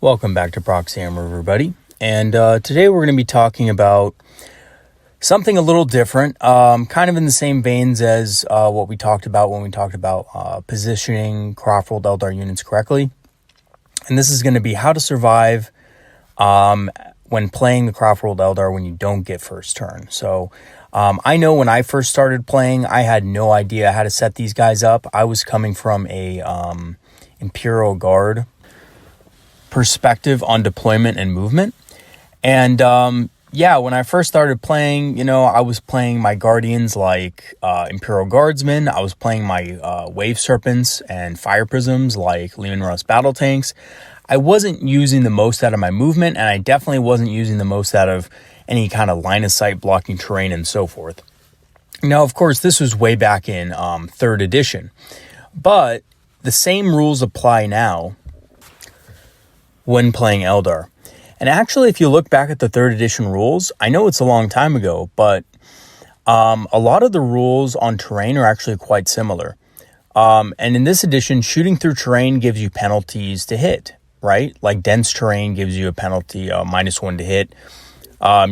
Welcome back to Proxy Hammer, everybody. And today we're going to be talking about something a little different, kind of in the same veins as what we talked about when we talked about positioning Craftworld Eldar units correctly. And this is going to be how to survive when playing the Craftworld Eldar when you don't get first turn. So I know when I first started playing, I had no idea how to set these guys up. I was coming from a Imperial Guard perspective on deployment and movement. And when I first started playing, I was playing my Guardians like Imperial Guardsmen. I was playing my Wave Serpents and Fire Prisms like Lehman Russ Battle Tanks. I wasn't using the most out of my movement, and I definitely wasn't using the most out of any kind of line of sight blocking terrain and so forth. Now, of course, this was way back in 3rd edition, but the same rules apply now when playing Eldar. And actually, if you look back at the 3rd edition rules, I know it's a long time ago, but a lot of the rules on terrain are actually quite similar. And in this edition, shooting through terrain gives you penalties to hit, right? Like dense terrain gives you a penalty, -1 to hit.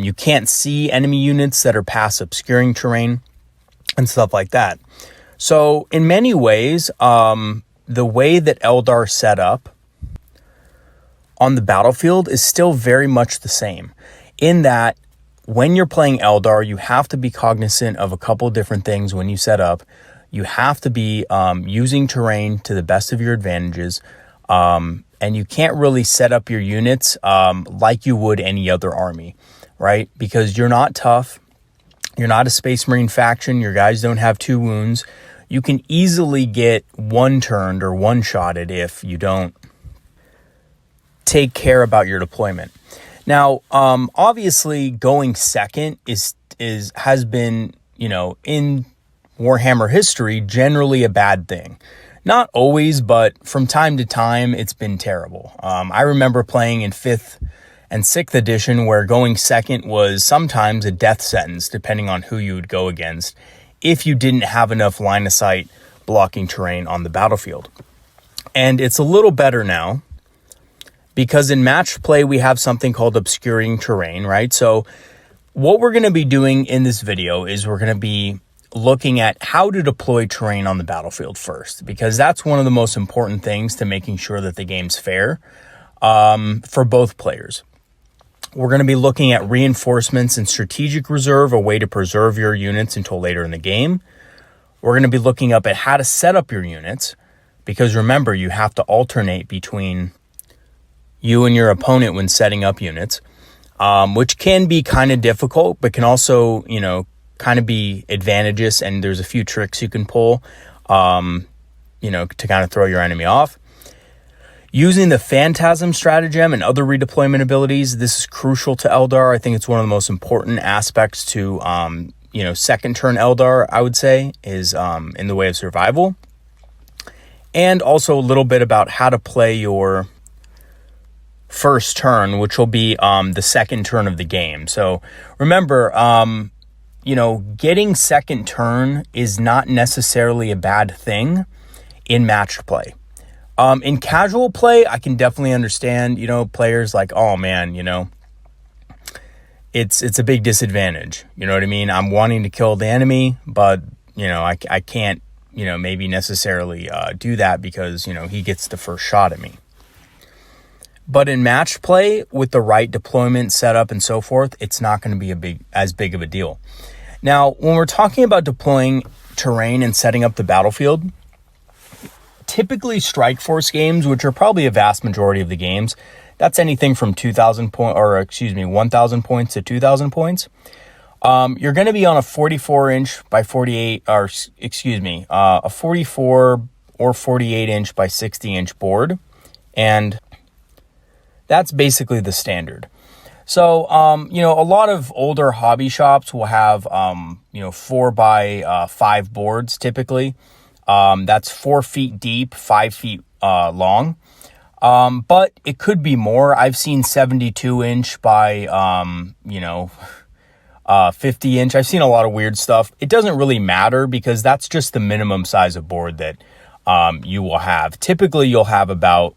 You can't see enemy units that are past obscuring terrain and stuff like that. So in many ways, the way that Eldar set up on the battlefield is still very much the same, in that when you're playing Eldar, you have to be cognizant of a couple different things when you set up. You have to be using terrain to the best of your advantages, and you can't really set up your units like you would any other army, right? Because you're not tough, you're not a Space Marine faction, your guys don't have 2 wounds. You can easily get one-turned or one-shotted if you don't take care about your deployment. Now, obviously, going second has been, in Warhammer history, generally a bad thing. Not always, but from time to time, it's been terrible. I remember playing in 5th and 6th edition where going second was sometimes a death sentence, depending on who you would go against, if you didn't have enough line of sight blocking terrain on the battlefield. And it's a little better now, because in match play, we have something called obscuring terrain, right? So what we're going to be doing in this video is we're going to be looking at how to deploy terrain on the battlefield first, because that's one of the most important things to making sure that the game's fair for both players. We're going to be looking at reinforcements and strategic reserve, a way to preserve your units until later in the game. We're going to be looking up at how to set up your units, because remember, you have to alternate between you and your opponent when setting up units, which can be kind of difficult, but can also, kind of be advantageous. And there's a few tricks you can pull, to kind of throw your enemy off. Using the Phantasm stratagem and other redeployment abilities, this is crucial to Eldar. I think it's one of the most important aspects to, second turn Eldar, I would say, is in the way of survival. And also a little bit about how to play your first turn, which will be the second turn of the game. So remember, getting second turn is not necessarily a bad thing in matched play. In casual play, I can definitely understand, players like, oh man, it's a big disadvantage. You know what I mean? I'm wanting to kill the enemy, but, I can't, maybe necessarily do that because, he gets the first shot at me. But in match play, with the right deployment setup and so forth, it's not going to be as big of a deal. Now, when we're talking about deploying terrain and setting up the battlefield, typically Strike Force games, which are probably a vast majority of the games, that's anything from 1,000 points to 2,000 points. You're going to be on a 44-inch by 48, a 44 or 48-inch by 60-inch board, and that's basically the standard. So, a lot of older hobby shops will have, 4 by 5 boards typically. That's 4 feet deep, 5 feet long. But it could be more. I've seen 72-inch by, 50-inch. I've seen a lot of weird stuff. It doesn't really matter because that's just the minimum size of board that you will have. Typically, you'll have about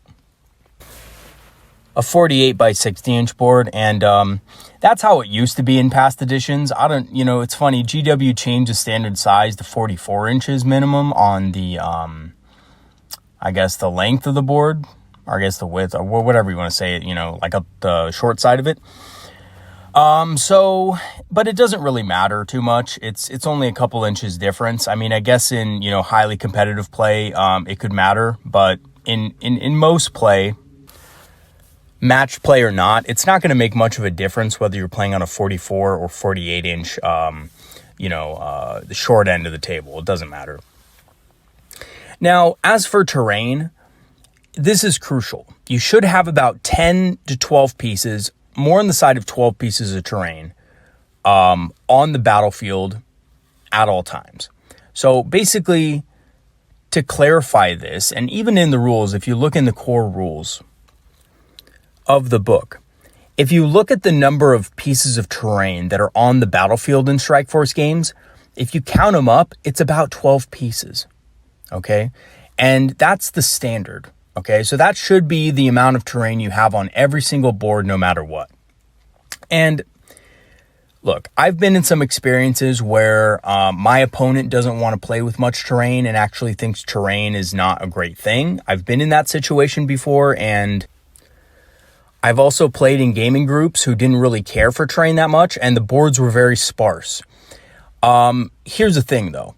a 48 by 60 inch board. And that's how it used to be in past editions. It's funny. GW changed the standard size to 44 inches minimum on the, I guess the length of the board, or I guess the width, or whatever you want to say it, like up the short side of it. But it doesn't really matter too much. It's only a couple inches difference. I mean, I guess in, highly competitive play, it could matter, but in most play, match play or not, it's not going to make much of a difference whether you're playing on a 44 or 48 inch, the short end of the table. It doesn't matter. Now, as for terrain, this is crucial. You should have about 10 to 12 pieces, more on the side of 12 pieces of terrain, on the battlefield at all times. So basically, to clarify this, and even in the rules, if you look in the core rules of the book, if you look at the number of pieces of terrain that are on the battlefield in Strikeforce games, if you count them up, it's about 12 pieces, okay? And that's the standard, okay? So that should be the amount of terrain you have on every single board, no matter what. And look, I've been in some experiences where my opponent doesn't want to play with much terrain and actually thinks terrain is not a great thing. I've been in that situation before, and I've also played in gaming groups who didn't really care for terrain that much, and the boards were very sparse. Here's the thing, though.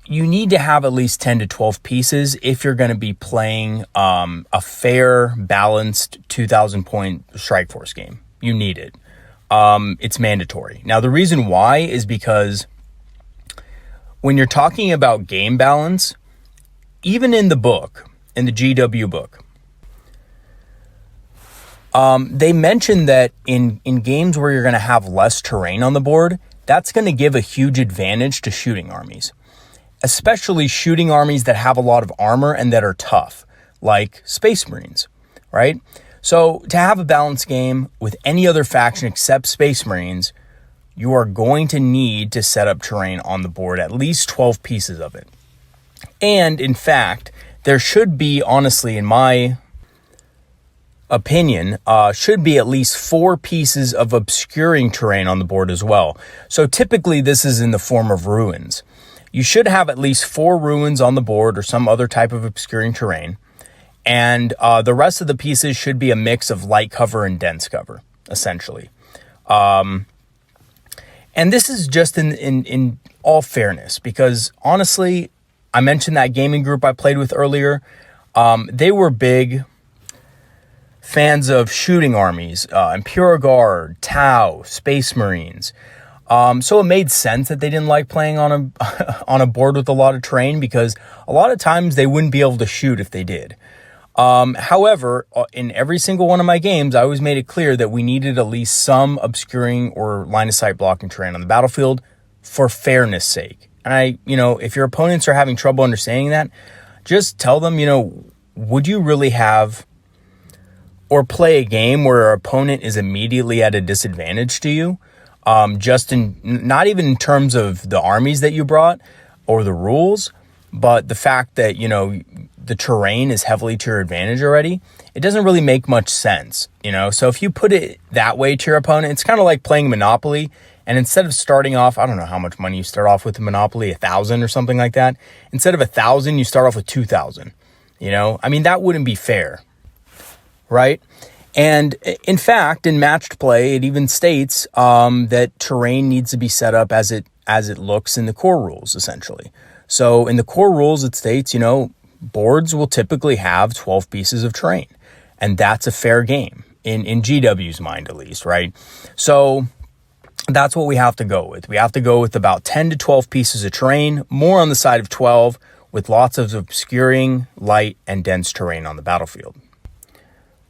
You need to have at least 10 to 12 pieces if you're going to be playing a fair, balanced 2,000-point Strikeforce game. You need it. It's mandatory. Now, the reason why is because when you're talking about game balance, even in the book, in the GW book, they mention that in games where you're going to have less terrain on the board, that's going to give a huge advantage to shooting armies, especially shooting armies that have a lot of armor and that are tough, like Space Marines, right? So to have a balanced game with any other faction except Space Marines, you are going to need to set up terrain on the board, at least 12 pieces of it. And in fact, there should be, honestly, in my opinion, should be at least 4 pieces of obscuring terrain on the board as well. So typically this is in the form of ruins. You should have at least 4 ruins on the board or some other type of obscuring terrain. And the rest of the pieces should be a mix of light cover and dense cover, essentially. And this is just in all fairness, because honestly, I mentioned that gaming group I played with earlier. They were big fans of shooting armies, Imperial Guard, Tau, Space Marines. So it made sense that they didn't like playing on a board with a lot of terrain, because a lot of times they wouldn't be able to shoot if they did. However, in every single one of my games, I always made it clear that we needed at least some obscuring or line of sight blocking terrain on the battlefield for fairness sake. And if your opponents are having trouble understanding that, just tell them, would you really have or play a game where your opponent is immediately at a disadvantage to you? Not even in terms of the armies that you brought or the rules, but the fact that, the terrain is heavily to your advantage already. It doesn't really make much sense, So if you put it that way to your opponent, it's kind of like playing Monopoly. And instead of starting off, I don't know how much money you start off with in Monopoly, 1,000 or something like that. Instead of 1,000, you start off with 2,000, that wouldn't be fair, right? And in fact, in matched play, it even states that terrain needs to be set up as it looks in the core rules, essentially. So in the core rules, it states, boards will typically have 12 pieces of terrain, and that's a fair game in GW's mind, at least, right? So that's what we have to go with. We have to go with about 10 to 12 pieces of terrain, more on the side of 12, with lots of obscuring, light, and dense terrain on the battlefield.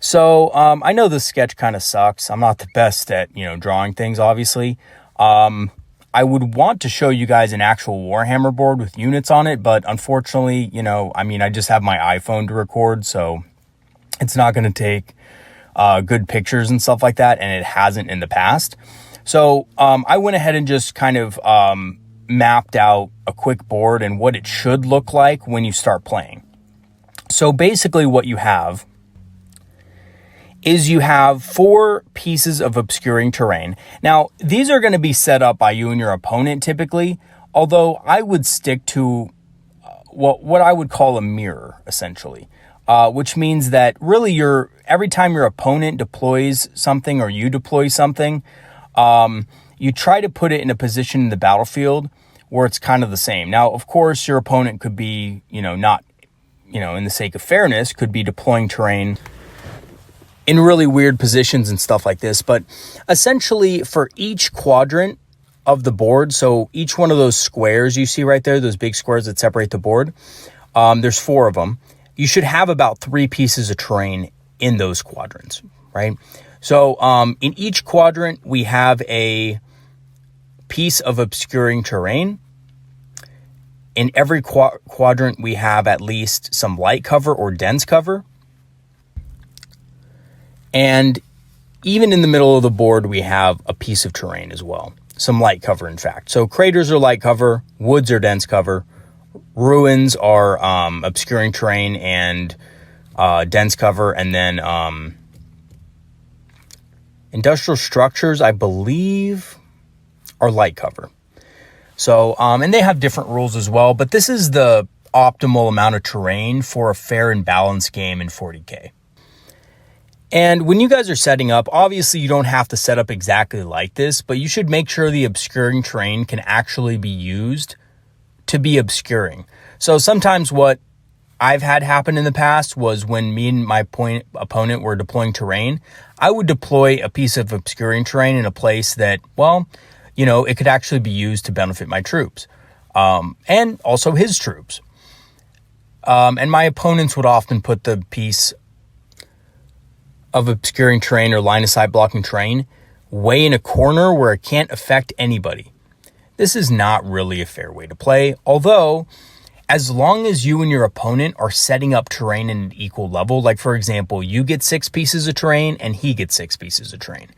So I know this sketch kind of sucks. I'm not the best at, drawing things, obviously. I would want to show you guys an actual Warhammer board with units on it, but unfortunately, I just have my iPhone to record, so it's not going to take good pictures and stuff like that, and it hasn't in the past. So I went ahead and just kind of mapped out a quick board and what it should look like when you start playing. So basically what you have is you have 4 pieces of obscuring terrain. Now, these are going to be set up by you and your opponent typically, although I would stick to what I would call a mirror, essentially, which means that really every time your opponent deploys something or you deploy something, you try to put it in a position in the battlefield where it's kind of the same. Now, of course, your opponent could be, not, in the sake of fairness, could be deploying terrain in really weird positions and stuff like this. But essentially for each quadrant of the board, so each one of those squares you see right there, those big squares that separate the board, there's 4 of them. You should have about 3 pieces of terrain in those quadrants, right? So in each quadrant, we have a piece of obscuring terrain. In every quadrant, we have at least some light cover or dense cover. And even in the middle of the board, we have a piece of terrain as well. Some light cover, in fact. So craters are light cover, woods are dense cover, ruins are obscuring terrain and dense cover, and then industrial structures, I believe, are light cover. So, and they have different rules as well, but this is the optimal amount of terrain for a fair and balanced game in 40K. And when you guys are setting up, obviously you don't have to set up exactly like this, but you should make sure the obscuring terrain can actually be used to be obscuring. So sometimes what I've had happen in the past was when me and my opponent were deploying terrain, I would deploy a piece of obscuring terrain in a place that, well, it could actually be used to benefit my troops, and also his troops. And my opponents would often put the piece of obscuring terrain or line of sight blocking terrain way in a corner where it can't affect anybody. This is not really a fair way to play, although as long as you and your opponent are setting up terrain in an equal level, like for example, you get 6 pieces of terrain and he gets 6 pieces of terrain,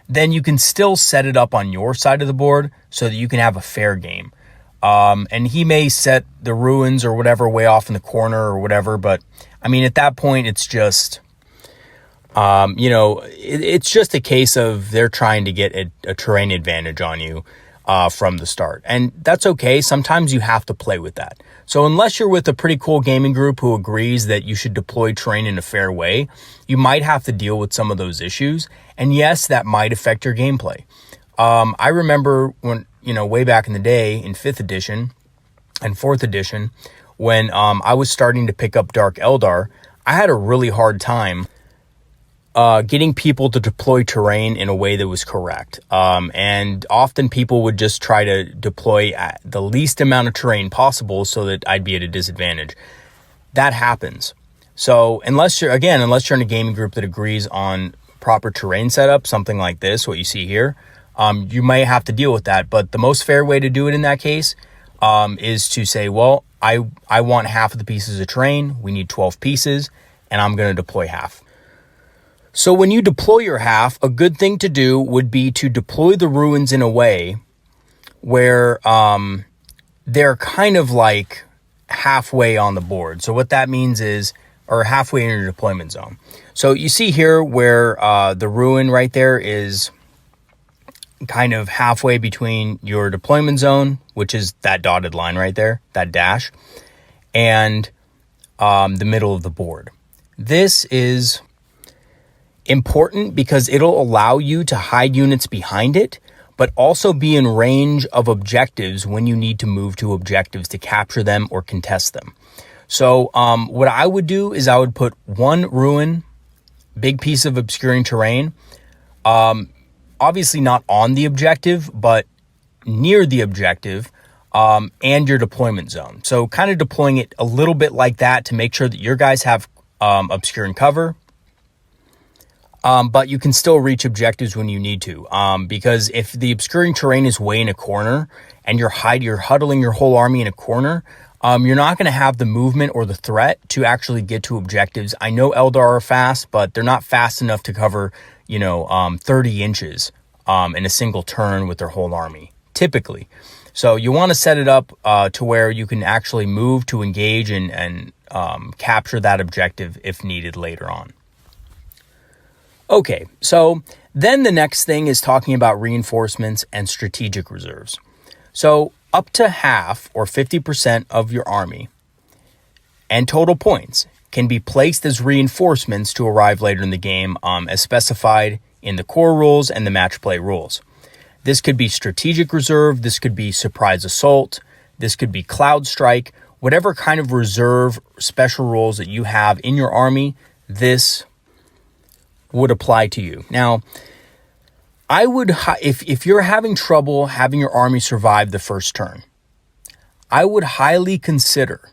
then you can still set it up on your side of the board so that you can have a fair game. And he may set the ruins or whatever way off in the corner or whatever, but I mean, at that point, it's just, it's just a case of they're trying to get a terrain advantage on you from the start. And that's okay. Sometimes you have to play with that. So unless you're with a pretty cool gaming group who agrees that you should deploy terrain in a fair way, you might have to deal with some of those issues. And yes, that might affect your gameplay. I remember when, way back in the day in 5th edition and 4th edition, when I was starting to pick up Dark Eldar, I had a really hard time getting people to deploy terrain in a way that was correct. And often people would just try to deploy at the least amount of terrain possible so that I'd be at a disadvantage. That happens. So unless you're in a gaming group that agrees on proper terrain setup, something like this, what you see here, you may have to deal with that. But the most fair way to do it in that case is to say, well, I want half of the pieces of terrain. We need 12 pieces, and I'm going to deploy half. So when you deploy your half, a good thing to do would be to deploy the ruins in a way where they're kind of like halfway on the board. So what that means is, or halfway in your deployment zone. So you see here where the ruin right there is kind of halfway between your deployment zone, which is that dotted line right there, that dash, and the middle of the board. This is important because it'll allow you to hide units behind it, but also be in range of objectives when you need to move to objectives to capture them or contest them. So what I would do is I would put 1 ruin, big piece of obscuring terrain, obviously not on the objective, but near the objective, and your deployment zone. So kind of deploying it a little bit like that to make sure that your guys have obscuring cover. But you can still reach objectives when you need to, because if the obscuring terrain is way in a corner and you're huddling your whole army in a corner, you're not going to have the movement or the threat to actually get to objectives. I know Eldar are fast, but they're not fast enough to cover, 30 inches in a single turn with their whole army, typically. So you want to set it up to where you can actually move to engage and capture that objective if needed later on. Okay, so then the next thing is talking about reinforcements and strategic reserves. So up to half or 50% of your army and total points can be placed as reinforcements to arrive later in the game, as specified in the core rules and the match play rules. This could be strategic reserve, this could be surprise assault, this could be cloud strike, whatever kind of reserve special rules that you have in your army, this would apply to you. Now, I would, if you're having trouble having your army survive the first turn, I would highly consider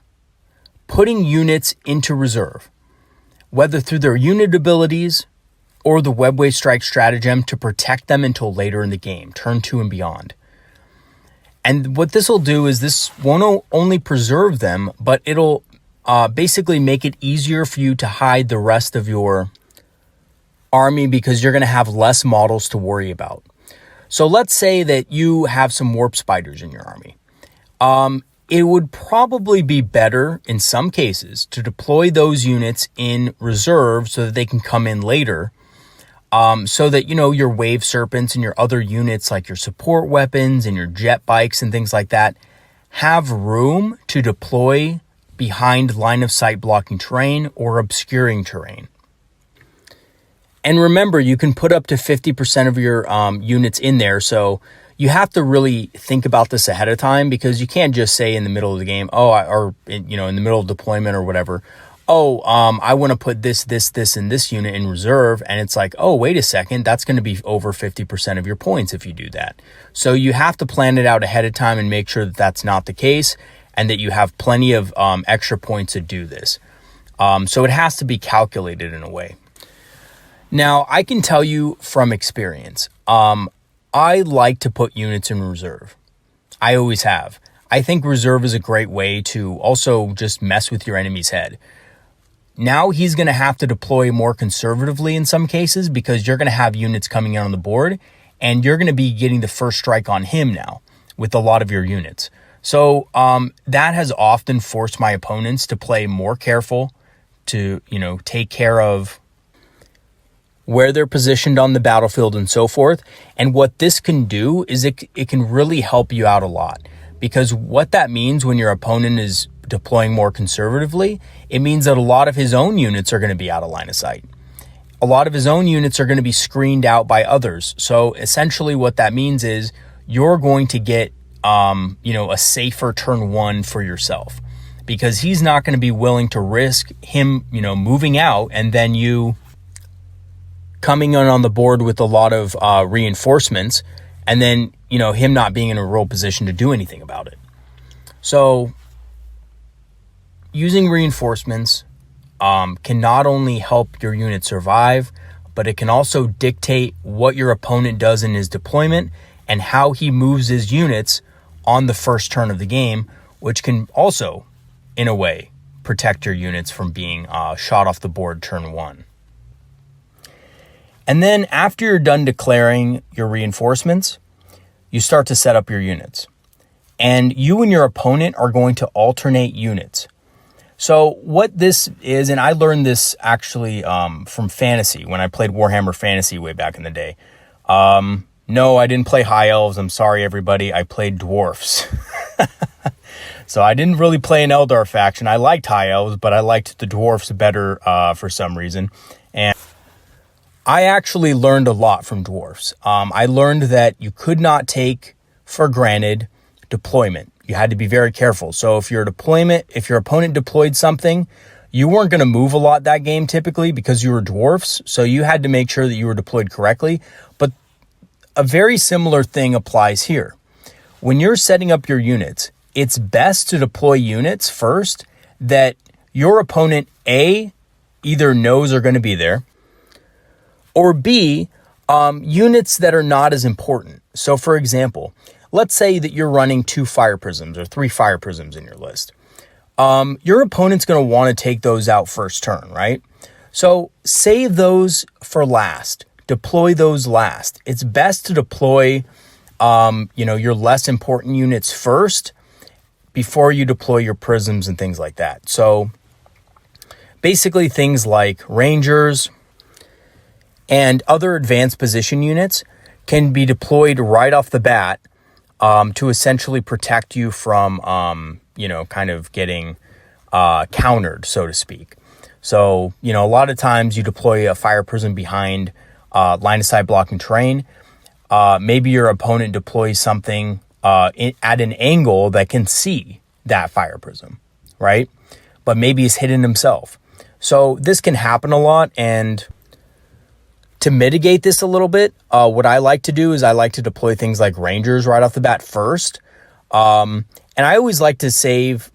putting units into reserve, whether through their unit abilities or the webway strike stratagem to protect them until later in the game, turn 2 and beyond. And what this will do is this won't only preserve them, but it'll basically make it easier for you to hide the rest of your army because you're going to have less models to worry about. So let's say that you have some warp spiders in your army. It would probably be better in some cases to deploy those units in reserve so that they can come in later. So that, your wave serpents and your other units like your support weapons and your jet bikes and things like that have room to deploy behind line of sight blocking terrain or obscuring terrain. And remember, you can put up to 50% of your units in there. So you have to really think about this ahead of time because you can't just say in the middle of the game, in the middle of deployment or whatever, I want to put this, and this unit in reserve. And it's like, oh, wait a second, that's going to be over 50% of your points if you do that. So you have to plan it out ahead of time and make sure that that's not the case and that you have plenty of extra points to do this. So it has to be calculated in a way. Now, I can tell you from experience, I like to put units in reserve. I always have. I think reserve is a great way to also just mess with your enemy's head. Now he's going to have to deploy more conservatively in some cases because you're going to have units coming in on the board and you're going to be getting the first strike on him now with a lot of your units. So that has often forced my opponents to play more careful, to, take care of where they're positioned on the battlefield and so forth. And what this can do is it can really help you out a lot, because what that means when your opponent is deploying more conservatively, it means that a lot of his own units are going to be out of line of sight. A lot of his own units are going to be screened out by others. So essentially what that means is you're going to get, a safer turn 1 for yourself, because he's not going to be willing to risk him, moving out and then you coming in on the board with a lot of reinforcements and then, him not being in a real position to do anything about it. So using reinforcements can not only help your unit survive, but it can also dictate what your opponent does in his deployment and how he moves his units on the first turn of the game, which can also, in a way, protect your units from being shot off the board turn 1. And then after you're done declaring your reinforcements, you start to set up your units. And you and your opponent are going to alternate units. So what this is, and I learned this actually from Fantasy, when I played Warhammer Fantasy way back in the day. No, I didn't play High Elves. I'm sorry, everybody. I played Dwarfs. So I didn't really play an Eldar faction. I liked High Elves, but I liked the Dwarfs better for some reason. And I actually learned a lot from Dwarfs. I learned that you could not take for granted deployment. You had to be very careful. So if your opponent deployed something, you weren't going to move a lot that game typically because you were Dwarfs. So you had to make sure that you were deployed correctly. But a very similar thing applies here. When you're setting up your units, it's best to deploy units first that your opponent, A, either knows are going to be there, or B, units that are not as important. So for example, let's say that you're running 2 fire prisms or 3 fire prisms in your list. Your opponent's going to want to take those out first turn, right? So save those for last. Deploy those last. It's best to deploy, your less important units first before you deploy your prisms and things like that. So basically things like Rangers And other advanced position units can be deployed right off the bat to essentially protect you from, kind of getting countered, so to speak. So, a lot of times you deploy a fire prism behind line of sight blocking terrain. Maybe your opponent deploys something at an angle that can see that fire prism, right? But maybe he's hidden himself. So this can happen a lot, and to mitigate this a little bit, what I like to do is I like to deploy things like Rangers right off the bat first. And I always like to save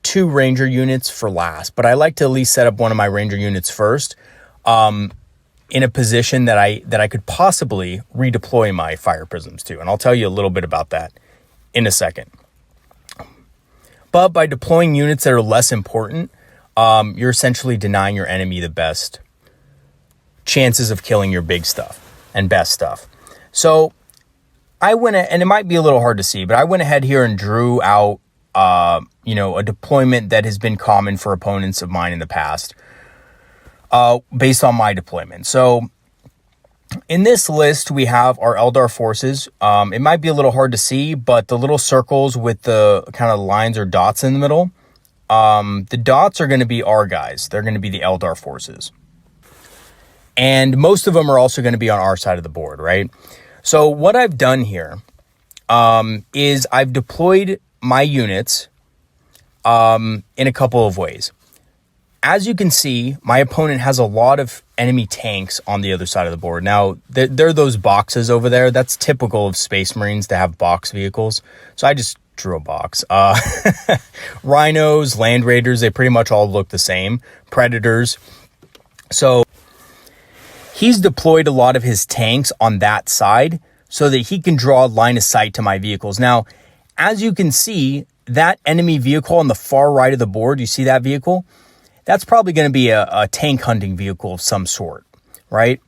2 Ranger units for last, but I like to at least set up one of my Ranger units first in a position that I could possibly redeploy my fire prisms to. And I'll tell you a little bit about that in a second. But by deploying units that are less important, you're essentially denying your enemy the best chances of killing your big stuff and best stuff. So I went, and it might be a little hard to see, but I went ahead here and drew out, a deployment that has been common for opponents of mine in the past, based on my deployment. So in this list, we have our Eldar forces. It might be a little hard to see, but the little circles with the kind of lines or dots in the middle, the dots are going to be our guys. They're going to be the Eldar forces. And most of them are also going to be on our side of the board, right? So what I've done here is I've deployed my units in a couple of ways. As you can see, my opponent has a lot of enemy tanks on the other side of the board. Now, they're those boxes over there. That's typical of Space Marines to have box vehicles. So I just drew a box. Rhinos, Land Raiders, they pretty much all look the same. Predators. So he's deployed a lot of his tanks on that side so that he can draw line of sight to my vehicles. Now, as you can see, that enemy vehicle on the far right of the board, you see that vehicle? That's probably going to be a tank hunting vehicle of some sort, right?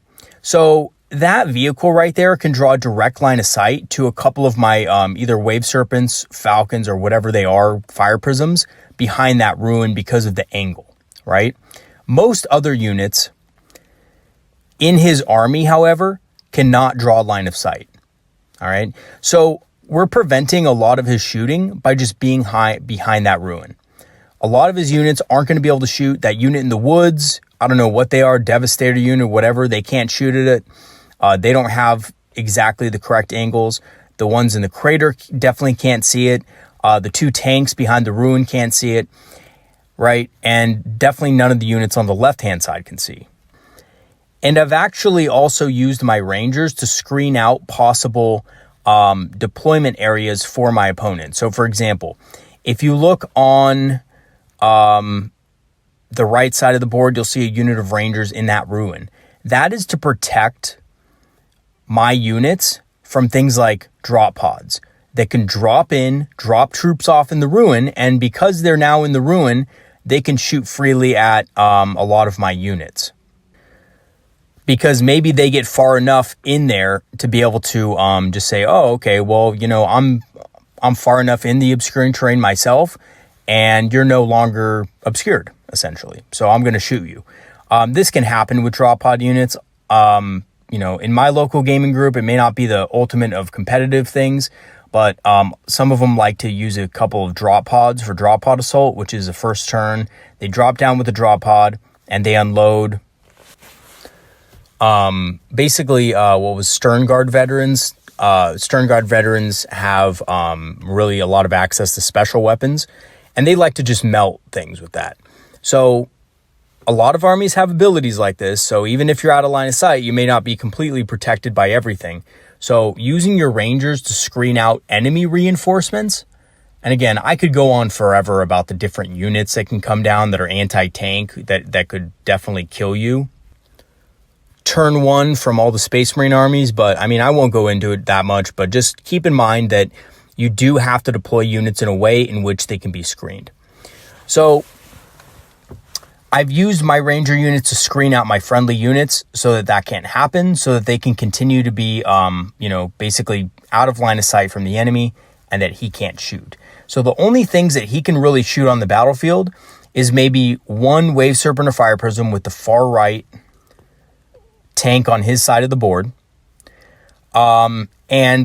So that vehicle right there can draw a direct line of sight to a couple of my either Wave Serpents, Falcons, or whatever they are, fire prisms behind that ruin because of the angle, right? Most other units in his army, however, cannot draw a line of sight. All right. So we're preventing a lot of his shooting by just being high behind that ruin. A lot of his units aren't going to be able to shoot. That unit in the woods, I don't know what they are, Devastator unit, whatever, they can't shoot at it. They don't have exactly the correct angles. The ones in the crater definitely can't see it. The 2 tanks behind the ruin can't see it, right? And definitely none of the units on the left-hand side can see. And I've actually also used my Rangers to screen out possible deployment areas for my opponent. So, for example, if you look on the right side of the board, you'll see a unit of Rangers in that ruin. That is to protect my units from things like drop pods that can drop in, drop troops off in the ruin, and because they're now in the ruin, they can shoot freely at a lot of my units. Because maybe they get far enough in there to be able to just say, oh, okay, well, I'm far enough in the obscuring terrain myself, and you're no longer obscured, essentially. So I'm going to shoot you. This can happen with drop pod units. In my local gaming group, it may not be the ultimate of competitive things, but some of them like to use a couple of drop pods for drop pod assault, which is the first turn. They drop down with the drop pod and they unload. Basically, what was Stern Guard veterans. Stern Guard veterans have really a lot of access to special weapons, and they like to just melt things with that. So a lot of armies have abilities like this, so even if you're out of line of sight, you may not be completely protected by everything. So using your Rangers to screen out enemy reinforcements, and again, I could go on forever about the different units that can come down that are anti-tank, that could definitely kill you turn one from all the Space Marine armies, but I mean, I won't go into it that much, but just keep in mind that you do have to deploy units in a way in which they can be screened. So I've used my Ranger units to screen out my friendly units so that can't happen, so that they can continue to be, basically out of line of sight from the enemy and that he can't shoot. So the only things that he can really shoot on the battlefield is maybe one Wave Serpent or Fire Prism with the far right tank on his side of the board, and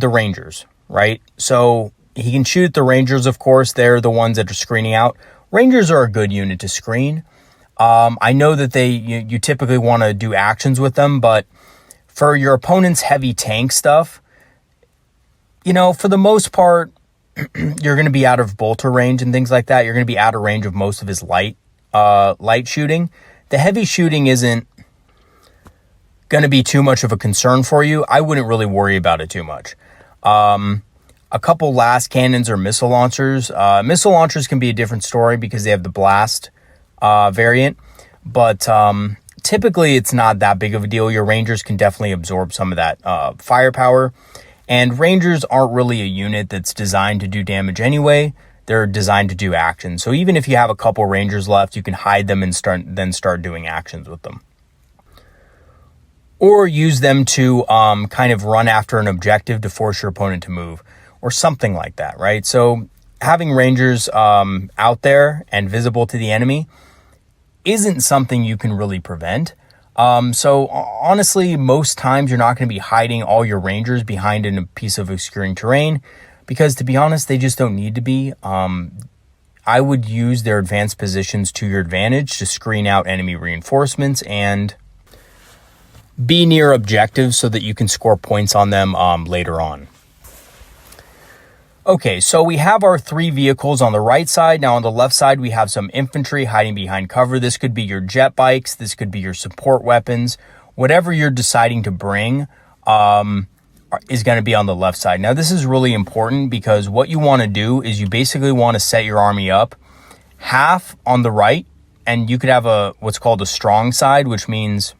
the Rangers, right? So he can shoot at the Rangers, of course. They're the ones that are screening out. Rangers are a good unit to screen. I know that you typically want to do actions with them, but for your opponent's heavy tank stuff, for the most part, you're going to be out of bolter range and things like that. You're going to be out of range of most of his light shooting. The heavy shooting isn't going to be too much of a concern for you. I wouldn't really worry about it too much. A couple last cannons or missile launchers. Missile launchers can be a different story because they have the blast variant, but typically it's not that big of a deal. Your Rangers can definitely absorb some of that firepower, and Rangers aren't really a unit that's designed to do damage anyway. They're designed to do action. So even if you have a couple Rangers left, you can hide them and start doing actions with them. Or use them to kind of run after an objective to force your opponent to move, or something like that, right? So having Rangers out there and visible to the enemy isn't something you can really prevent. So honestly, most times you're not going to be hiding all your Rangers behind a piece of obscuring terrain, because to be honest, they just don't need to be. I would use their advanced positions to your advantage to screen out enemy reinforcements and be near objectives so that you can score points on them later on. Okay, so we have our 3 vehicles on the right side. Now on the left side, we have some infantry hiding behind cover. This could be your jet bikes. This could be your support weapons. Whatever you're deciding to bring is going to be on the left side. Now this is really important because what you want to do is you basically want to set your army up half on the right, and you could have what's called a strong side, which means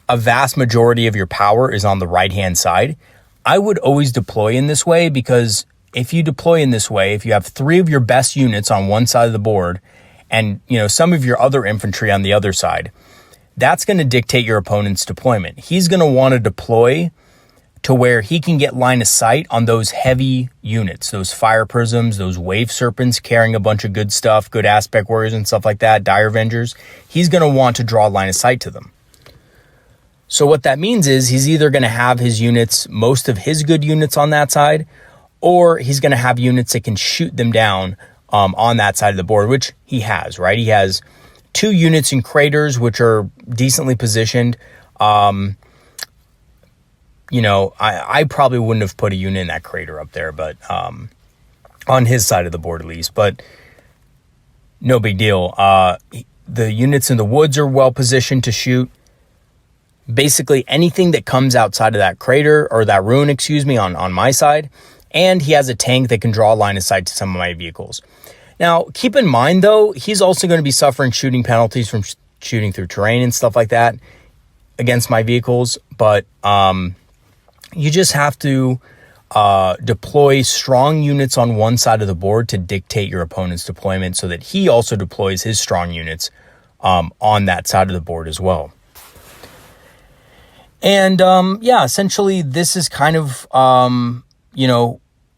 a vast majority of your power is on the right-hand side. I would always deploy in this way, because if you deploy in this way, if you have 3 of your best units on one side of the board and, some of your other infantry on the other side, that's going to dictate your opponent's deployment. He's going to want to deploy to where he can get line of sight on those heavy units, those fire prisms, those wave serpents carrying a bunch of good stuff, good aspect warriors and stuff like that, dire avengers. He's going to want to draw line of sight to them. So what that means is he's either going to have his units, most of his good units on that side, or he's going to have units that can shoot them down on that side of the board, which he has, right? He has 2 units in craters, which are decently positioned. I probably wouldn't have put a unit in that crater up there, but on his side of the board at least, but no big deal. The units in the woods are well positioned to shoot. Basically anything that comes outside of that crater, or that ruin, on my side. And he has a tank that can draw a line of sight to some of my vehicles. Now, keep in mind, though, he's also going to be suffering shooting penalties from shooting through terrain and stuff like that against my vehicles. But you just have to deploy strong units on one side of the board to dictate your opponent's deployment, so that he also deploys his strong units on that side of the board as well. And, essentially this is kind of,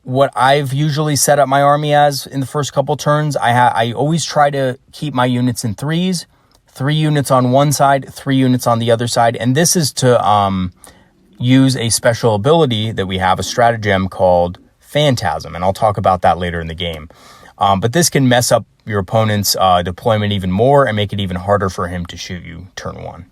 what I've usually set up my army as in the first couple turns. I always try to keep my units in 3s, 3 units on one side, 3 units on the other side. And this is to, use a special ability that we have, a stratagem called Phantasm. And I'll talk about that later in the game. But this can mess up your opponent's, deployment even more and make it even harder for him to shoot you turn 1.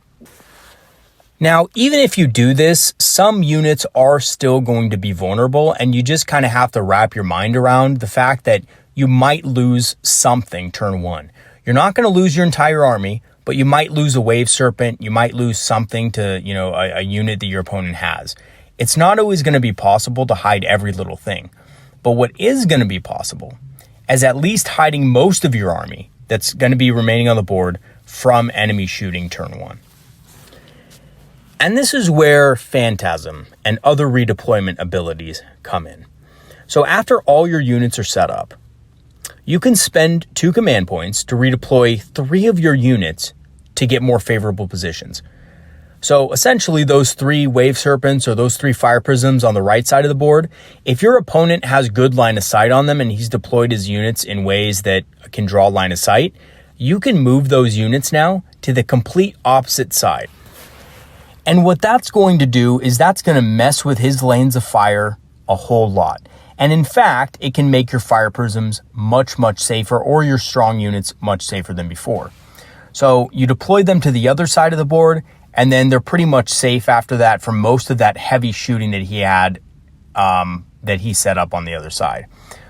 Now, even if you do this, some units are still going to be vulnerable, and you just kind of have to wrap your mind around the fact that you might lose something turn 1. You're not going to lose your entire army, but you might lose a wave serpent. You might lose something to, a unit that your opponent has. It's not always going to be possible to hide every little thing, but what is going to be possible is at least hiding most of your army that's going to be remaining on the board from enemy shooting turn 1. And this is where Phantasm and other redeployment abilities come in. So after all your units are set up, you can spend 2 command points to redeploy 3 of your units to get more favorable positions. So essentially those 3 wave serpents or those 3 fire prisms on the right side of the board, if your opponent has good line of sight on them and he's deployed his units in ways that can draw line of sight, you can move those units now to the complete opposite side. And what that's going to do is that's going to mess with his lanes of fire a whole lot. And in fact, it can make your fire prisms much, much safer, or your strong units much safer than before. So you deploy them to the other side of the board, and then they're pretty much safe after that for most of that heavy shooting that he had, that he set up on the other side.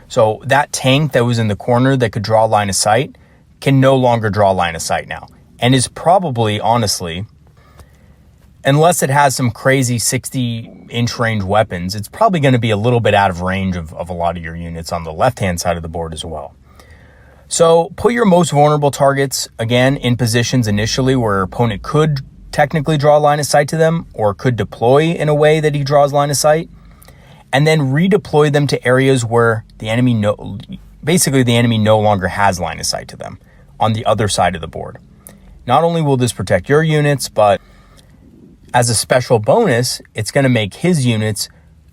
So that tank that was in the corner that could draw line of sight can no longer draw line of sight now, and is probably, honestly, unless it has some crazy 60-inch range weapons, it's probably going to be a little bit out of range of a lot of your units on the left-hand side of the board as well. So put your most vulnerable targets, again, in positions initially where your opponent could technically draw line of sight to them, or could deploy in a way that he draws line of sight, and then redeploy them to areas where the enemy no longer has line of sight to them on the other side of the board. Not only will this protect your units, but as a special bonus, it's going to make his units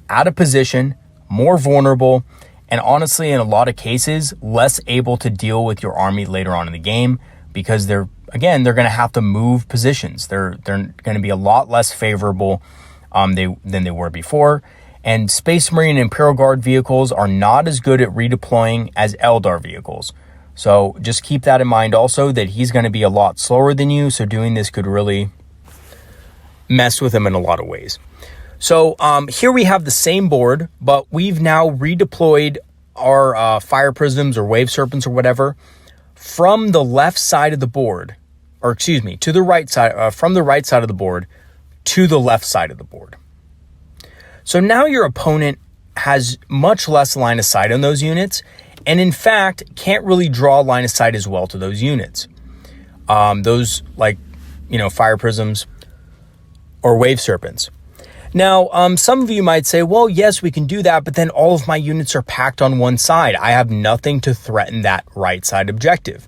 out of position, more vulnerable, and honestly, in a lot of cases, less able to deal with your army later on in the game, because they're going to have to move positions. They're going to be a lot less favorable than they were before. And Space Marine and Imperial Guard vehicles are not as good at redeploying as Eldar vehicles. So just keep that in mind also, that he's going to be a lot slower than you, so doing this could really mess with him in a lot of ways. So here we have the same board, but we've now redeployed our fire prisms or wave serpents or whatever from the left side of the board, or excuse me, to the right side, from the right side of the board to the left side of the board. So now your opponent has much less line of sight on those units, and in fact can't really draw line of sight as well to those units. Those, like, fire prisms or wave serpents. Now, some of you might say, well, yes, we can do that, but then all of my units are packed on one side. I have nothing to threaten that right side objective.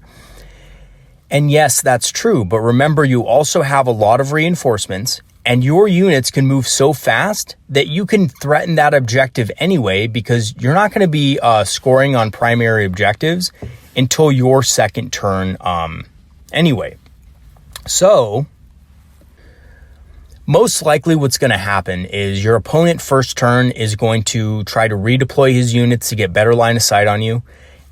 And yes, that's true, but remember, you also have a lot of reinforcements, and your units can move so fast that you can threaten that objective anyway, because you're not going to be scoring on primary objectives until your second turn anyway. So most likely what's going to happen is your opponent first turn is going to try to redeploy his units to get better line of sight on you.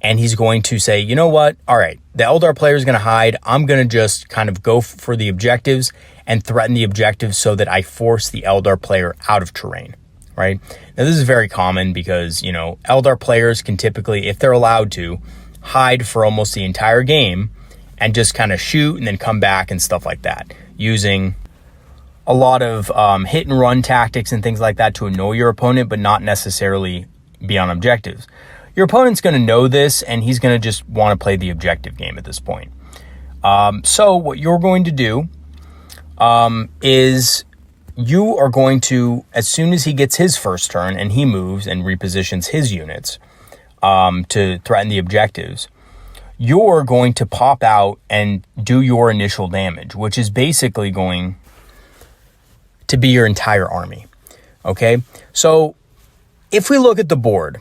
And he's going to say, you know what? All right, the Eldar player is going to hide. I'm going to just kind of go for the objectives and threaten the objectives so that I force the Eldar player out of terrain, right? Now, this is very common because, Eldar players can typically, if they're allowed to, hide for almost the entire game and just kind of shoot and then come back and stuff like that, using a lot of hit and run tactics and things like that to annoy your opponent, but not necessarily be on objectives. Your opponent's going to know this, and he's going to just want to play the objective game at this point. So what you're going to do is you are going to, as soon as he gets his first turn and he moves and repositions his units to threaten the objectives, you're going to pop out and do your initial damage, which is basically going to be your entire army. Okay? So if we look at the board,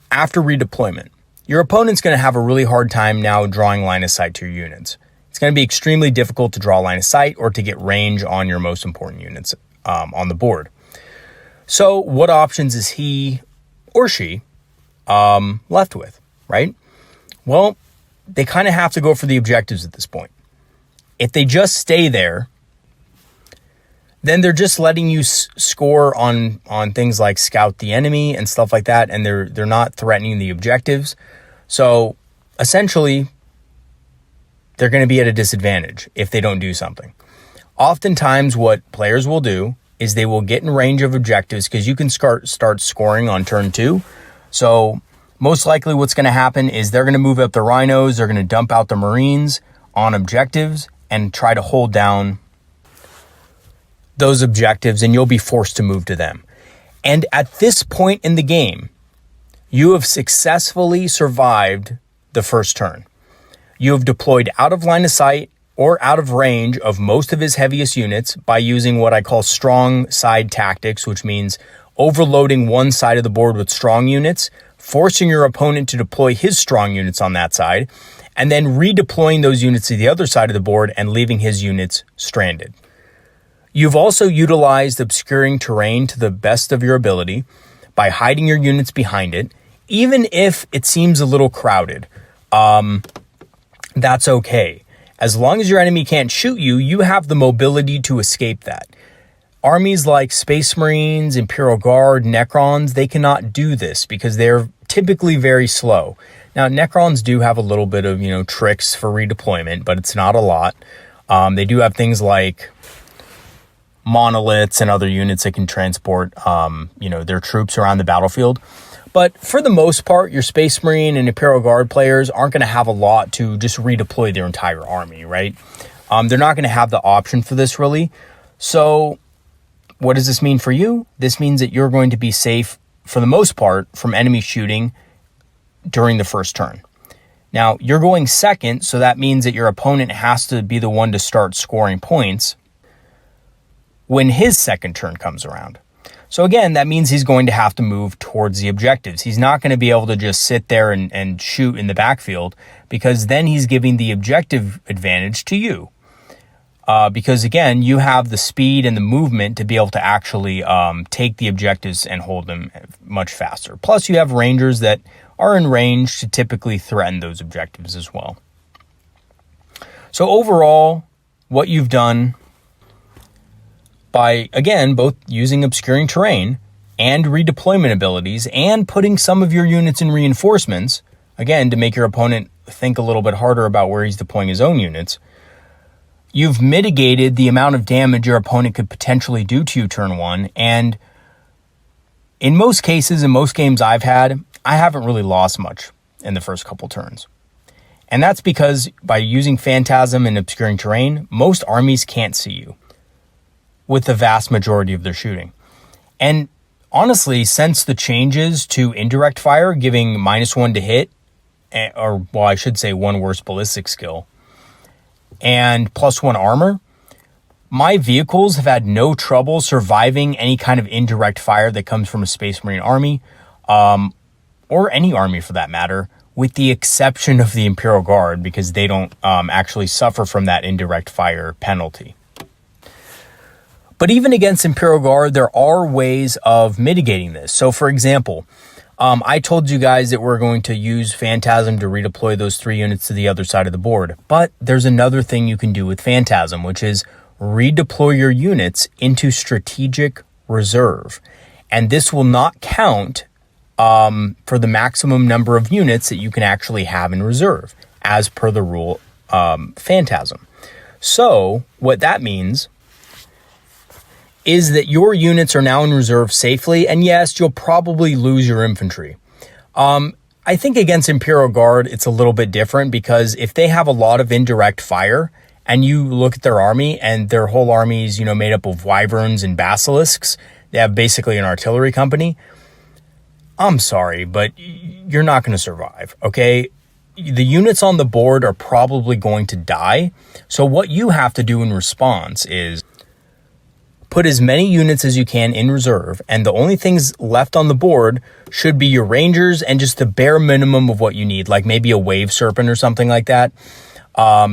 after redeployment, your opponent's going to have a really hard time now drawing line of sight to your units. It's going to be extremely difficult to draw line of sight or to get range on your most important units on the board. So what options is he or she left with, right? Well, they kind of have to go for the objectives at this point. If they just stay there, then they're just letting you score on things like scout the enemy and stuff like that, and they're not threatening the objectives. So essentially, they're going to be at a disadvantage if they don't do something. Oftentimes, what players will do is they will get in range of objectives, because you can start scoring on turn 2. So most likely what's going to happen is they're going to move up the rhinos, they're going to dump out the Marines on objectives and try to hold down those objectives, and you'll be forced to move to them. And at this point in the game, you have successfully survived the first turn. You have deployed out of line of sight or out of range of most of his heaviest units by using what I call strong side tactics, which means overloading one side of the board with strong units, forcing your opponent to deploy his strong units on that side, and then redeploying those units to the other side of the board and leaving his units stranded. You've also utilized obscuring terrain to the best of your ability by hiding your units behind it, even if it seems a little crowded. That's okay. As long as your enemy can't shoot you, you have the mobility to escape that. Armies like Space Marines, Imperial Guard, Necrons, they cannot do this because they're typically very slow. Now, Necrons do have a little bit of, tricks for redeployment, but it's not a lot. They do have things like monoliths and other units that can transport, their troops around the battlefield. But for the most part, your Space Marine and Imperial Guard players aren't going to have a lot to just redeploy their entire army, right? They're not going to have the option for this, really. So what does this mean for you? This means that you're going to be safe, for the most part, from enemy shooting during the first turn. Now, you're going second, so that means that your opponent has to be the one to start scoring points when his second turn comes around. So again, that means he's going to have to move towards the objectives. He's not going to be able to just sit there and shoot in the backfield, because then he's giving the objective advantage to you. Because again, you have the speed and the movement to be able to actually take the objectives and hold them much faster. Plus, you have rangers that are in range to typically threaten those objectives as well. So overall, what you've done by, again, both using obscuring terrain and redeployment abilities and putting some of your units in reinforcements, again, to make your opponent think a little bit harder about where he's deploying his own units, you've mitigated the amount of damage your opponent could potentially do to you turn one. And in most cases, in most games I've had, I haven't really lost much in the first couple turns. And that's because by using Phantasm and obscuring terrain, most armies can't see you with the vast majority of their shooting. And honestly, since the changes to indirect fire, giving -1 to hit, or well, I should say one worse ballistic skill, and +1 armor, my vehicles have had no trouble surviving any kind of indirect fire that comes from a Space Marine army, or any army for that matter, with the exception of the Imperial Guard, because they don't actually suffer from that indirect fire penalty. But even against Imperial Guard, there are ways of mitigating this. So for example, I told you guys that we're going to use Phantasm to redeploy those 3 units to the other side of the board. But there's another thing you can do with Phantasm, which is redeploy your units into strategic reserve. And this will not count for the maximum number of units that you can actually have in reserve, as per the rule Phantasm. So what that means is that your units are now in reserve safely, and yes, you'll probably lose your infantry. I think against Imperial Guard, it's a little bit different, because if they have a lot of indirect fire, and you look at their army, and their whole army is, made up of wyverns and basilisks, they have basically an artillery company, I'm sorry, but you're not going to survive, okay? The units on the board are probably going to die, so what you have to do in response is put as many units as you can in reserve, and the only things left on the board should be your rangers and just the bare minimum of what you need, like maybe a wave serpent or something like that,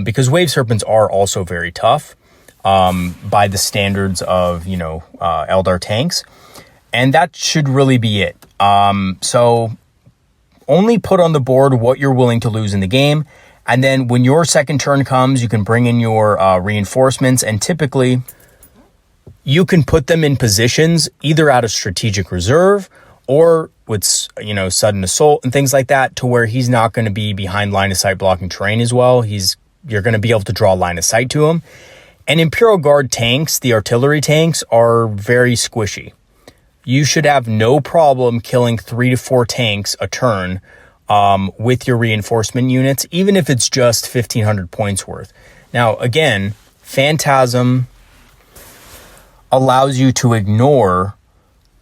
because wave serpents are also very tough by the standards of, Eldar tanks, and that should really be it. So only put on the board what you're willing to lose in the game, and then when your second turn comes, you can bring in your reinforcements, and typically you can put them in positions either out of strategic reserve or with, sudden assault and things like that, to where he's not going to be behind line of sight blocking terrain as well. You're going to be able to draw line of sight to him. And Imperial Guard tanks, the artillery tanks, are very squishy. You should have no problem killing 3 to 4 tanks a turn with your reinforcement units, even if it's just 1,500 points worth. Now, again, Phantasm allows you to ignore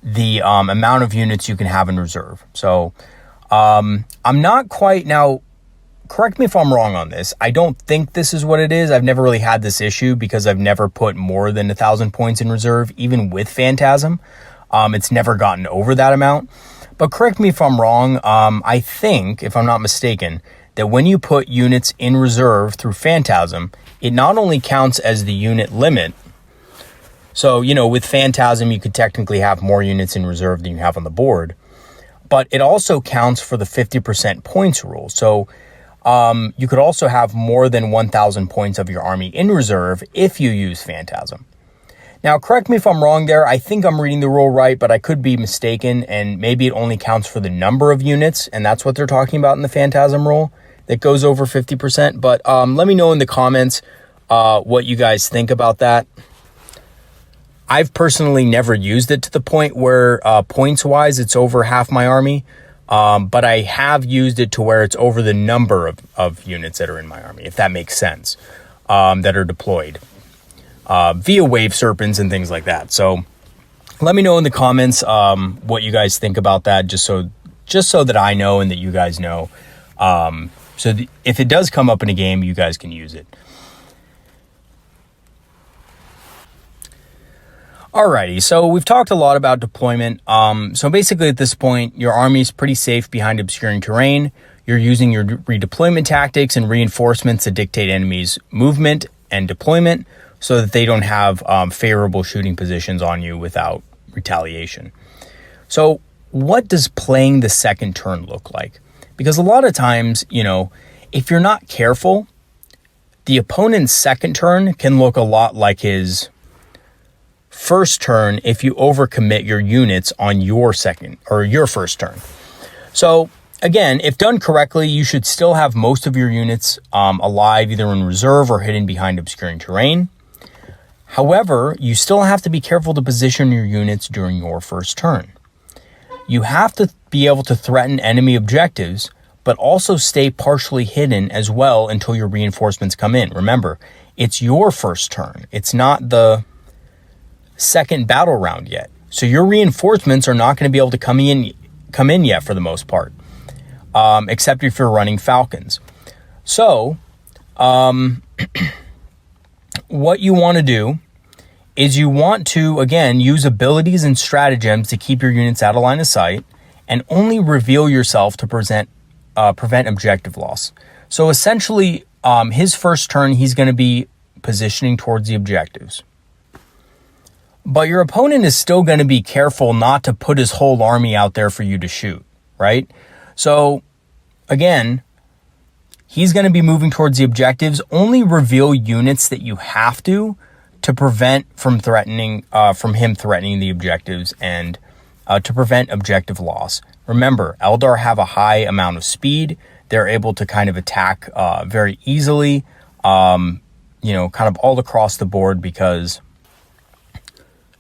the amount of units you can have in reserve. So I'm not quite, now correct me if I'm wrong on this, I don't think this is what it is. I've never really had this issue because I've never put more than 1,000 points in reserve, even with Phantasm. It's never gotten over that amount. But correct me if I'm wrong, I think, if I'm not mistaken, that when you put units in reserve through Phantasm, it not only counts as the unit limit. So, with Phantasm, you could technically have more units in reserve than you have on the board. But it also counts for the 50% points rule. So you could also have more than 1,000 points of your army in reserve if you use Phantasm. Now, correct me if I'm wrong there. I think I'm reading the rule right, but I could be mistaken, and maybe it only counts for the number of units, and that's what they're talking about in the Phantasm rule that goes over 50%. But let me know in the comments what you guys think about that. I've personally never used it to the point where points-wise it's over half my army, but I have used it to where it's over the number of units that are in my army, if that makes sense, that are deployed via wave serpents and things like that. So let me know in the comments what you guys think about that, just so that I know and that you guys know. If it does come up in a game, you guys can use it. Alrighty, so we've talked a lot about deployment. So basically at this point, your army is pretty safe behind obscuring terrain. You're using your redeployment tactics and reinforcements to dictate enemies' movement and deployment so that they don't have favorable shooting positions on you without retaliation. So what does playing the second turn look like? Because a lot of times, if you're not careful, the opponent's second turn can look a lot like his first turn if you overcommit your units on your second or your first turn. So again, if done correctly, you should still have most of your units alive, either in reserve or hidden behind obscuring terrain. However, you still have to be careful to position your units during your first turn. You have to be able to threaten enemy objectives, but also stay partially hidden as well until your reinforcements come in. Remember, it's your first turn. It's not the second battle round yet. So your reinforcements are not going to be able to come in yet for the most part, except if you're running Falcons. So what you want to do is you want to, again, use abilities and stratagems to keep your units out of line of sight and only reveal yourself to prevent objective loss. So essentially, his first turn, he's going to be positioning towards the objectives. But your opponent is still going to be careful not to put his whole army out there for you to shoot, right? So, again, he's going to be moving towards the objectives. Only reveal units that you have to prevent from him threatening the objectives and to prevent objective loss. Remember, Eldar have a high amount of speed. They're able to kind of attack very easily, kind of all across the board because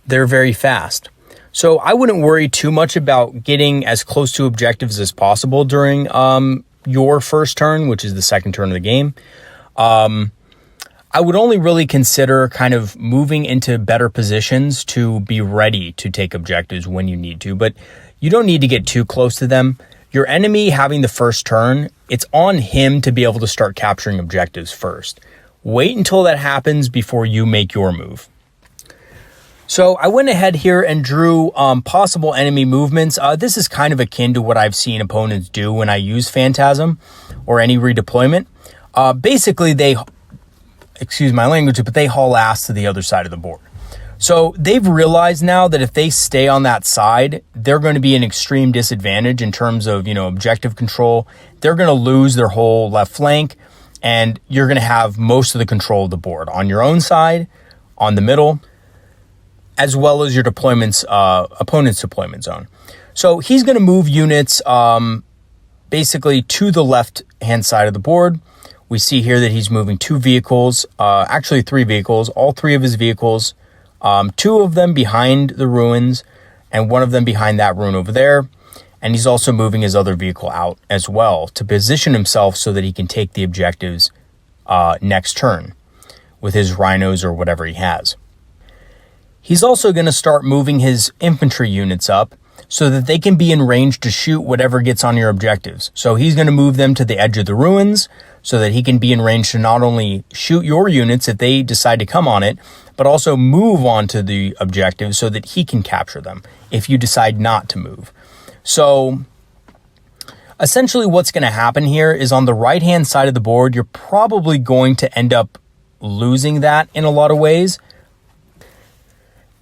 they're very fast. So I wouldn't worry too much about getting as close to objectives as possible during your first turn, which is the second turn of the game. I would only really consider kind of moving into better positions to be ready to take objectives when you need to, but you don't need to get too close to them. Your enemy having the first turn, it's on him to be able to start capturing objectives first. Wait until that happens before you make your move. So I went ahead here and drew possible enemy movements. This is kind of akin to what I've seen opponents do when I use Phantasm or any redeployment. Basically, excuse my language, but they haul ass to the other side of the board. So they've realized now that if they stay on that side, they're going to be an extreme disadvantage in terms of, objective control. They're going to lose their whole left flank, and you're going to have most of the control of the board on your own side, on the middle, as well as your opponent's deployment zone. So he's going to move units basically to the left-hand side of the board. We see here that he's moving two vehicles, actually three vehicles, all three of his vehicles, two of them behind the ruins and one of them behind that ruin over there. And he's also moving his other vehicle out as well to position himself so that he can take the objectives next turn with his rhinos or whatever he has. He's also going to start moving his infantry units up so that they can be in range to shoot whatever gets on your objectives. So he's going to move them to the edge of the ruins so that he can be in range to not only shoot your units if they decide to come on it, but also move on to the objectives so that he can capture them if you decide not to move. So essentially what's going to happen here is on the right-hand side of the board, you're probably going to end up losing that in a lot of ways.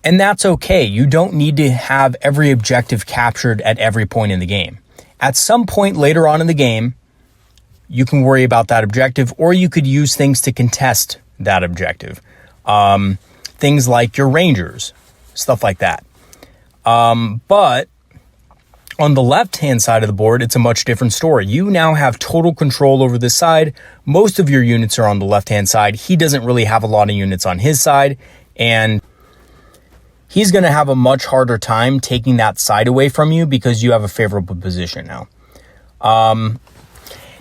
And that's okay. You don't need to have every objective captured at every point in the game. At some point later on in the game, you can worry about that objective, or you could use things to contest that objective. Things like your rangers, stuff like that. But on the left-hand side of the board, it's a much different story. You now have total control over this side. Most of your units are on the left-hand side. He doesn't really have a lot of units on his side, and he's going to have a much harder time taking that side away from you because you have a favorable position now.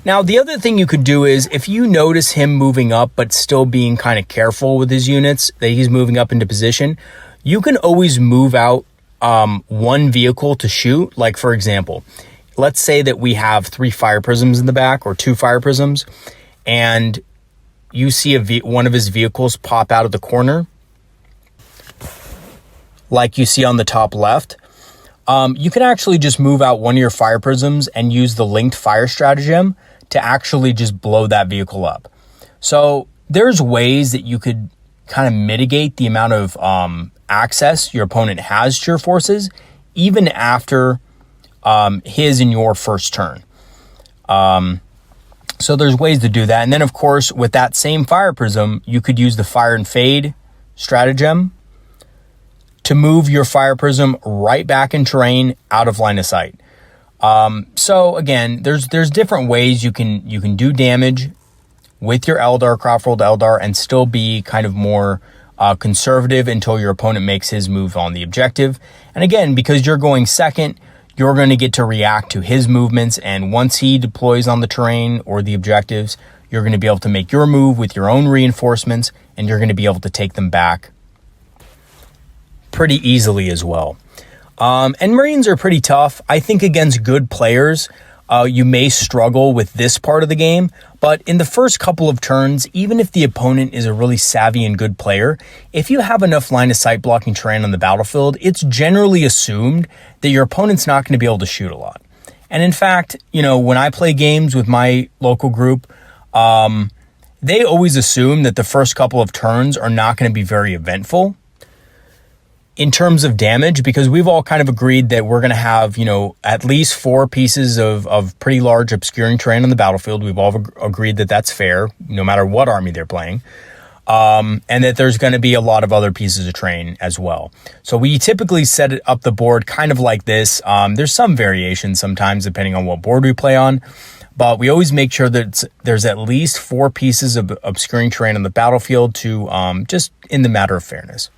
Now, the other thing you could do is if you notice him moving up but still being kind of careful with his units, that he's moving up into position, you can always move out one vehicle to shoot. Like, for example, let's say that we have 3 fire prisms in the back or 2 fire prisms, and you see one of his vehicles pop out of the corner, like you see on the top left. You can actually just move out one of your fire prisms and use the linked fire stratagem to actually just blow that vehicle up. So there's ways that you could kind of mitigate the amount of access your opponent has to your forces, even after his and your first turn. So there's ways to do that. And then, of course, with that same fire prism, you could use the fire and fade stratagem to move your fire prism right back in terrain out of line of sight. So again, there's different ways you can do damage with your Eldar, Craftworld Eldar, and still be kind of more conservative until your opponent makes his move on the objective. And again, because you're going second, you're going to get to react to his movements. And once he deploys on the terrain or the objectives, you're going to be able to make your move with your own reinforcements, and you're going to be able to take them back pretty easily as well. And Marines are pretty tough. I think against good players, you may struggle with this part of the game, but in the first couple of turns, even if the opponent is a really savvy and good player, if you have enough line of sight blocking terrain on the battlefield, it's generally assumed that your opponent's not going to be able to shoot a lot. And in fact, when I play games with my local group, they always assume that the first couple of turns are not going to be very eventful in terms of damage, because we've all kind of agreed that we're going to have, at least 4 pieces of pretty large obscuring terrain on the battlefield. We've all agreed that that's fair, no matter what army they're playing. And that there's going to be a lot of other pieces of terrain as well. So we typically set it up the board kind of like this. There's some variation sometimes depending on what board we play on, but we always make sure that there's at least 4 pieces of obscuring terrain on the battlefield to just in the matter of fairness.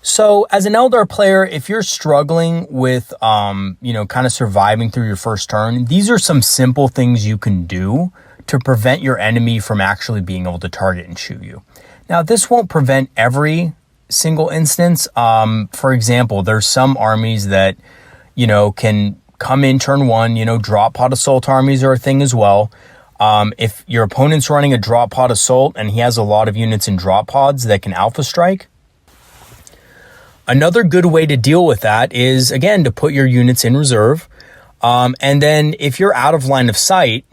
So as an Eldar player, if you're struggling with, kind of surviving through your first turn, these are some simple things you can do to prevent your enemy from actually being able to target and shoot you. Now, this won't prevent every single instance. For example, there's some armies that, can come in turn 1, drop pod assault armies are a thing as well. If your opponent's running a drop pod assault and he has a lot of units in drop pods that can alpha strike, another good way to deal with that is, again, to put your units in reserve. And then if you're out of line of sight,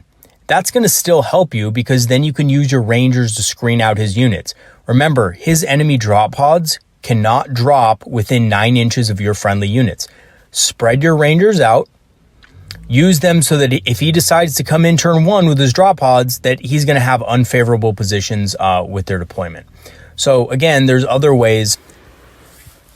that's going to still help you, because then you can use your rangers to screen out his units. Remember, his enemy drop pods cannot drop within 9 inches of your friendly units. Spread your rangers out. Use them so that if he decides to come in turn 1 with his drop pods, that he's going to have unfavorable positions with their deployment. So again, there's other ways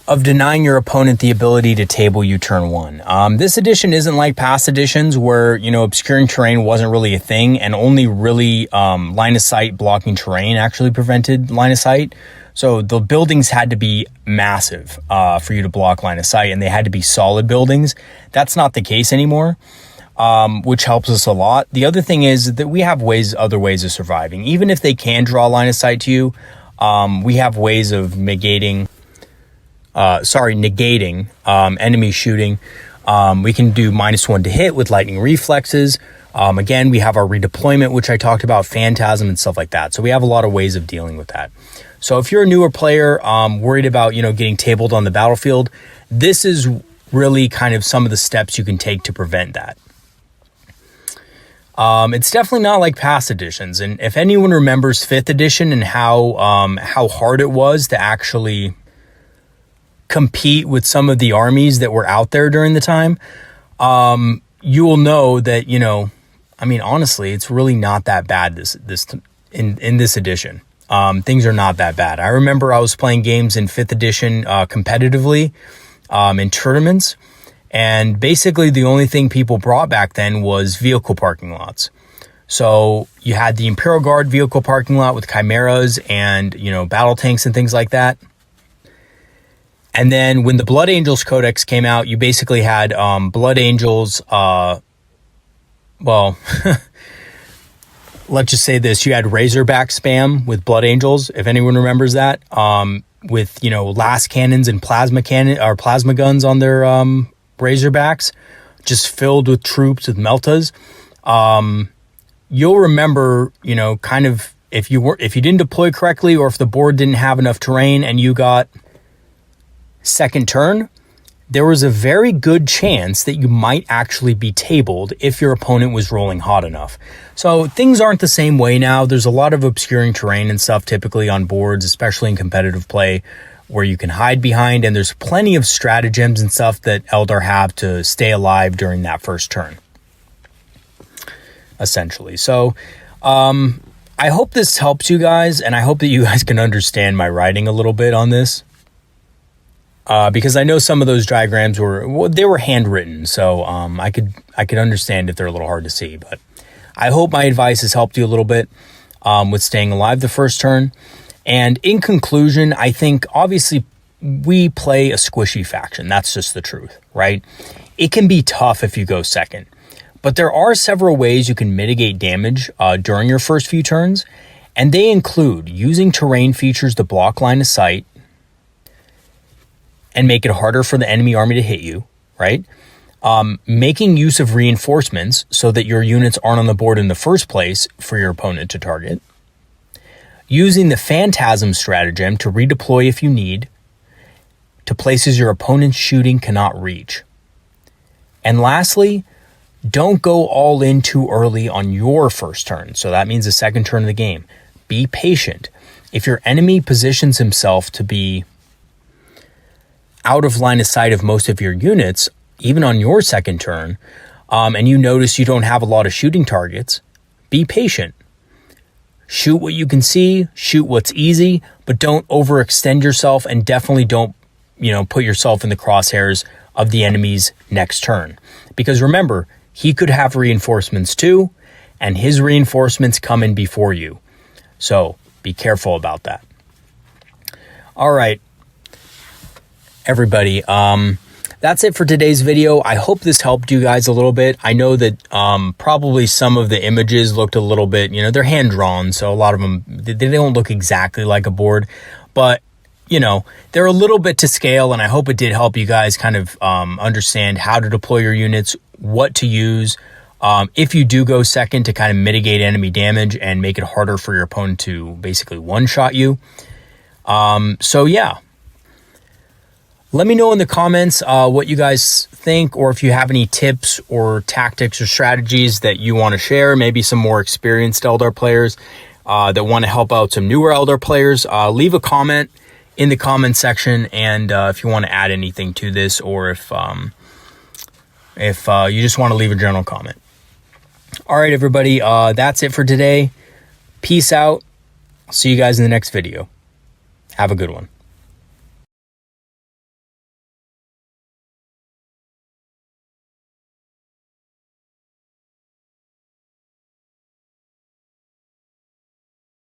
of denying your opponent the ability to table you turn 1. This edition isn't like past editions where, obscuring terrain wasn't really a thing, and only really line of sight blocking terrain actually prevented line of sight. So the buildings had to be massive for you to block line of sight, and they had to be solid buildings. That's not the case anymore, which helps us a lot. The other thing is that we have other ways of surviving. Even if they can draw line of sight to you, we have ways of negating enemy shooting. We can do -1 to hit with lightning reflexes. Again, we have our redeployment, which I talked about, phantasm and stuff like that. So we have a lot of ways of dealing with that. So if you're a newer player, worried about, getting tabled on the battlefield, this is really kind of some of the steps you can take to prevent that. It's definitely not like past editions. And if anyone remembers 5th edition and how hard it was to actually compete with some of the armies that were out there during the time, you will know that, you know, I mean, honestly, it's really not that bad in this edition. Things are not that bad. I remember I was playing games in 5th edition competitively in tournaments, and basically the only thing people brought back then was vehicle parking lots. So you had the Imperial Guard vehicle parking lot with chimeras and, you know, battle tanks and things like that. And then when the Blood Angels Codex came out, you basically had Blood Angels, well, let's just say this. You had Razorback spam with Blood Angels, if anyone remembers that, with, you know, las cannons and plasma guns on their Razorbacks, just filled with troops with meltas. You'll remember, you know, kind of if you didn't deploy correctly, or if the board didn't have enough terrain and you got second turn, there was a very good chance that you might actually be tabled if your opponent was rolling hot enough. So things aren't the same way now. There's a lot of obscuring terrain and stuff typically on boards, especially in competitive play, where you can hide behind, and there's plenty of stratagems and stuff that Eldar have to stay alive during that first turn, essentially. So I hope this helps you guys, and I hope that you guys can understand my writing a little bit on this. Because I know some of those diagrams were handwritten, so I could understand if they're a little hard to see. But I hope my advice has helped you a little bit with staying alive the first turn. And in conclusion, I think obviously we play a squishy faction. That's just the truth, right? It can be tough if you go second, but there are several ways you can mitigate damage during your first few turns, and they include using terrain features to block line of sight and make it harder for the enemy army to hit you, right? Making use of reinforcements so that your units aren't on the board in the first place for your opponent to target. Using the Phantasm stratagem to redeploy if you need to places your opponent's shooting cannot reach. And lastly, don't go all in too early on your first turn. So that means the second turn of the game. Be patient. If your enemy positions himself to be out of line of sight of most of your units, even on your second turn, and you notice you don't have a lot of shooting targets, be patient. Shoot what you can see, shoot what's easy, but don't overextend yourself, and definitely don't, you know, put yourself in the crosshairs of the enemy's next turn. Because remember, he could have reinforcements too, and his reinforcements come in before you. So be careful about that. All right, everybody, that's it for today's video. I hope this helped you guys a little bit. I know that probably some of the images looked a little bit, you know, they're hand drawn, so a lot of them, they don't look exactly like a board, but you know, they're a little bit to scale, and I hope it did help you guys kind of understand how to deploy your units, what to use if you do go second, to kind of mitigate enemy damage and make it harder for your opponent to basically one-shot you. So yeah. Let me know in the comments what you guys think, or if you have any tips or tactics or strategies that you want to share. Maybe some more experienced Eldar players that want to help out some newer Eldar players. Leave a comment in the comment section, and if you want to add anything to this, or if you just want to leave a general comment. All right, everybody, that's it for today. Peace out. I'll see you guys in the next video. Have a good one.